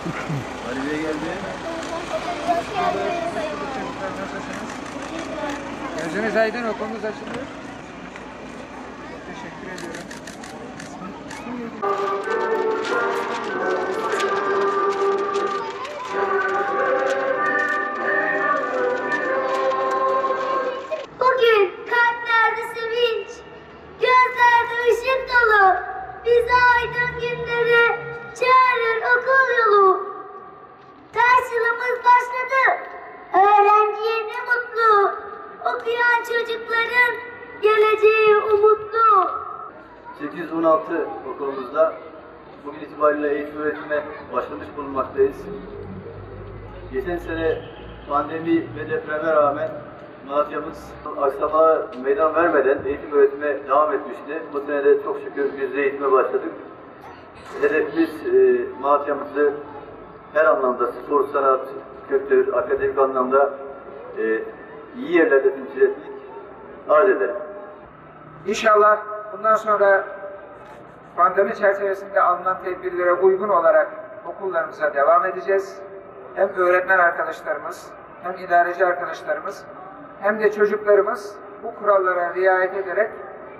Ali Bey geldi. Gözünüz aydın, okulunuz açılıyor. Teşekkür ediyorum. Bugün kalplerde sevinç, gözlerde ışık dolu, bizi aydın günlere çağırır okul yolu. Ders yılımız başladı, öğrenciye ne mutlu, okuyan çocukların geleceği umutlu. 816 okulumuzda bugün itibariyle eğitim öğretime başlamış bulunmaktayız. Geçen sene pandemi ve depreme rağmen Malatya'mız aksama meydan vermeden eğitim öğretime devam etmişti. Bu sene de çok şükür yüzde eğitime başladık. Hedefimiz Malatya'mızı her anlamda spor, sanat, kültür, akademik anlamda iyi yerlerde temsil etmek arz ederim. İnşallah bundan sonra pandemi çerçevesinde alınan tedbirlere uygun olarak okullarımıza devam edeceğiz. Hem öğretmen arkadaşlarımız, hem idareci arkadaşlarımız, hem de çocuklarımız bu kurallara riayet ederek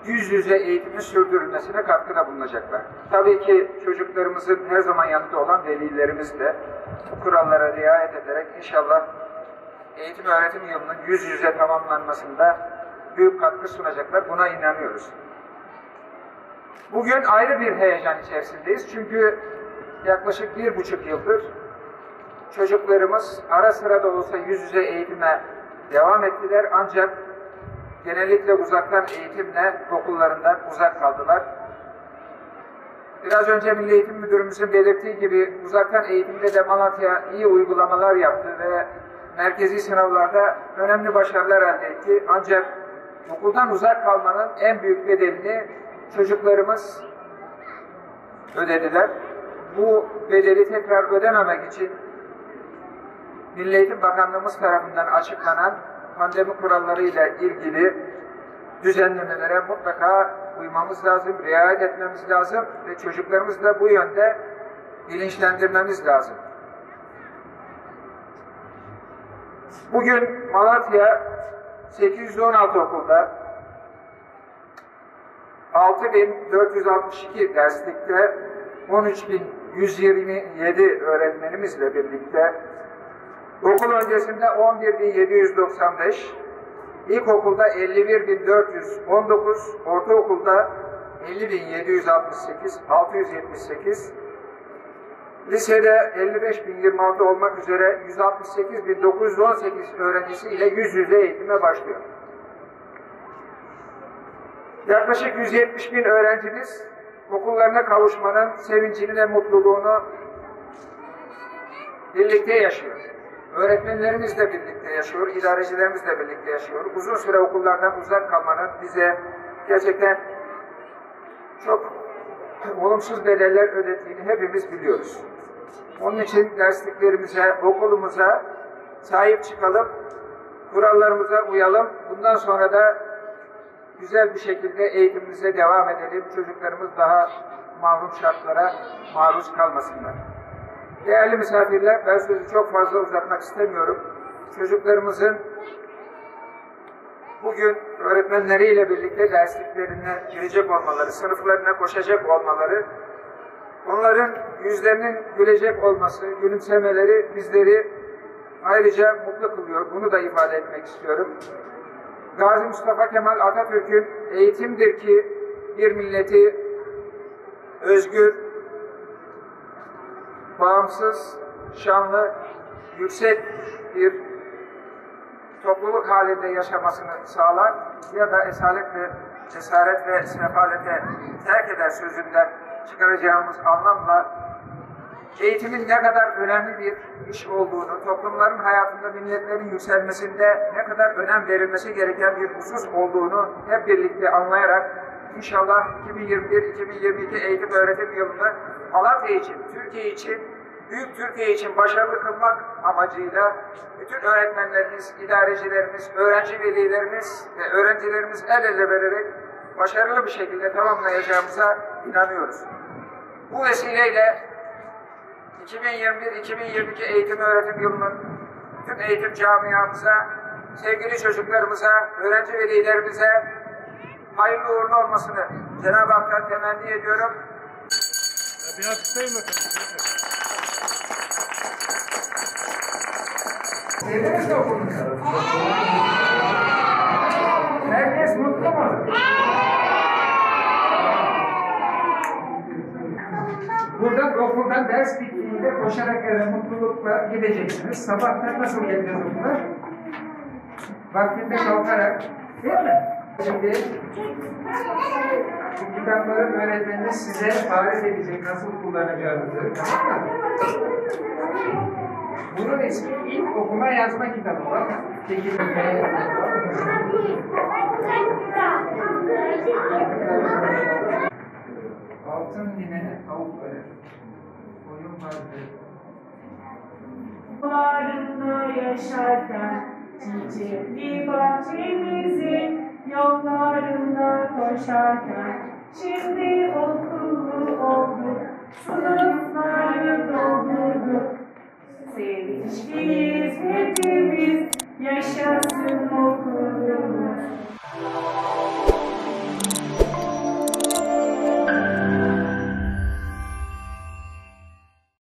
yüz yüze eğitimin sürdürülmesine katkıda bulunacaklar. Tabii ki çocuklarımızın her zaman yanında olan velilerimiz de bu kurallara riayet ederek inşallah eğitim öğretim yılının yüz yüze tamamlanmasında büyük katkı sunacaklar. Buna inanıyoruz. Bugün ayrı bir heyecan içerisindeyiz. Çünkü yaklaşık 1,5 yıldır çocuklarımız ara sıra da olsa yüz yüze eğitime devam ettiler. Ancak genellikle uzaktan eğitimle okullarından uzak kaldılar. Biraz önce Milli Eğitim Müdürümüzün belirttiği gibi uzaktan eğitimde de Malatya iyi uygulamalar yaptı ve merkezi sınavlarda önemli başarılar elde etti. Ancak okuldan uzak kalmanın en büyük bedelini çocuklarımız ödediler. Bu bedeli tekrar ödememek için Milli Eğitim Bakanlığımız tarafından açıklanan pandemi kurallarıyla ilgili düzenlemelere mutlaka uymamız lazım, riayet etmemiz lazım ve çocuklarımızı da bu yönde bilinçlendirmemiz lazım. Bugün Malatya 816 okulda 6.462 derslikte 13.127 öğretmenimizle birlikte okul öncesinde 11.795, ilkokulda 51.419, ortaokulda 50.768, 678, lisede 55.026 olmak üzere 168.918 öğrencisi ile yüz yüze eğitime başlıyor. Yaklaşık 170.000 öğrencimiz okullarına kavuşmanın sevincini ve mutluluğunu birlikte yaşıyor. Öğretmenlerimizle birlikte yaşıyor, idarecilerimizle birlikte yaşıyor. Uzun süre okullardan uzak kalmanın bize gerçekten çok olumsuz bedeller ödettiğini hepimiz biliyoruz. Onun için dersliklerimize, okulumuza sahip çıkalım, kurallarımıza uyalım. Bundan sonra da güzel bir şekilde eğitimimize devam edelim. Çocuklarımız daha mahrum şartlara maruz kalmasınlar. Değerli misafirler, ben sözü çok fazla uzatmak istemiyorum. Çocuklarımızın bugün öğretmenleriyle birlikte dersliklerine girecek olmaları, sınıflarına koşacak olmaları, onların yüzlerinin gülecek olması, gülümsemeleri bizleri ayrıca mutlu kılıyor. Bunu da ifade etmek istiyorum. Gazi Mustafa Kemal Atatürk'ün eğitimdir ki bir milleti özgür, bağımsız, şanlı, yüksek bir topluluk halinde yaşamasını sağlar ya da esaret ve sefalete terk eder sözünden çıkaracağımız anlamla eğitimin ne kadar önemli bir iş olduğunu, toplumların hayatında milletlerin yükselmesinde ne kadar önem verilmesi gereken bir husus olduğunu hep birlikte anlayarak İnşallah 2021-2022 eğitim öğretim yılını Malatya için, Türkiye için, büyük Türkiye için başarılı kılmak amacıyla bütün öğretmenlerimiz, idarecilerimiz, öğrenci velilerimiz ve öğrencilerimiz el ele vererek başarılı bir şekilde tamamlayacağımıza inanıyoruz. Bu vesileyle 2021-2022 eğitim öğretim yılının tüm eğitim camiamıza, sevgili çocuklarımıza, öğrenci velilerimize hayırlı uğurlu olmasını Cenab-ı Hak'tan temenni ediyorum. Bir alkışlayın bakalım. Sevdiniz mi okulunuzu? Herkes mutlu mu? Buradan okuldan ders bittiğinde koşarak eve mutlulukla gideceksiniz. Sabahtan nasıl geleceğiz okula? Vaktinde kalkarak, değil mi? Şimdi bu kitapların öğretmeniniz size tarif edecek nasıl kullanacağınızı, tamam mı? Bunun ismi ilk okuma yazma kitabı. Bakın. Altın dinene tavuk verir. Oyun vardır. Yollarında yaşarken çiçekli bahçemizin yollarında koşarken şimdi okullu olduk.